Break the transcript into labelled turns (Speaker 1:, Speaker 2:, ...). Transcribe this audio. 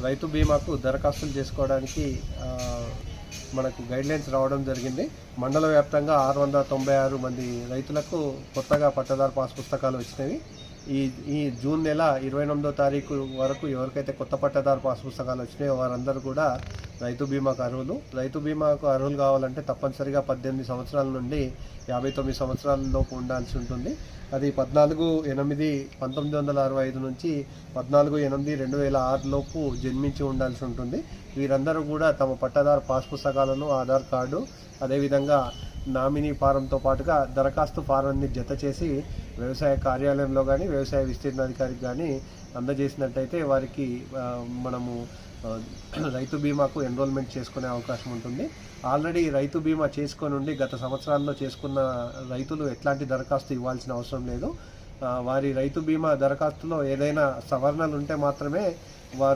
Speaker 1: రైతు బీమాకు దరఖాస్తులు చేసుకోవడానికి మనకు గైడ్లైన్స్ రావడం జరిగింది. మండల వ్యాప్తంగా 696 మంది రైతులకు కొత్తగా పట్టదారు పాస్ పుస్తకాలు వచ్చినవి. ఈ జూన్ నెల 29వ తారీఖు వరకు ఎవరికైతే కొత్త పట్టదారు పాస్ పుస్తకాలు వచ్చినాయో వారందరూ కూడా రైతు బీమాకు అర్హులు. రైతు బీమాకు అర్హులు కావాలంటే తప్పనిసరిగా 18 సంవత్సరాల నుండి 59 సంవత్సరాల లోపు ఉండాల్సి ఉంటుంది. అది 14/8/1965 నుంచి 14/8/2006 లోపు జన్మించి ఉండాల్సి ఉంటుంది. వీరందరూ కూడా తమ పట్టదారు పాస్ పుస్తకాలను, ఆధార్ కార్డు, అదేవిధంగా నామినీ ఫారంతో పాటుగా దరఖాస్తు ఫారాన్ని జత చేసి వ్యవసాయ కార్యాలయంలో కానీ వ్యవసాయ విస్తీర్ణాధికారికి కానీ అందజేసినట్టయితే వారికి మనము రైతు బీమాకు ఎన్రోల్మెంట్ చేసుకునే అవకాశం ఉంటుంది. ఆల్రెడీ రైతు బీమా చేసుకొని ఉండి గత సంవత్సరాల్లో చేసుకున్న రైతులు ఎట్లాంటి దరఖాస్తు ఇవ్వాల్సిన అవసరం లేదు. వారి రైతు బీమా దరఖాస్తులో ఏదైనా సవరణలు ఉంటే మాత్రమే వారు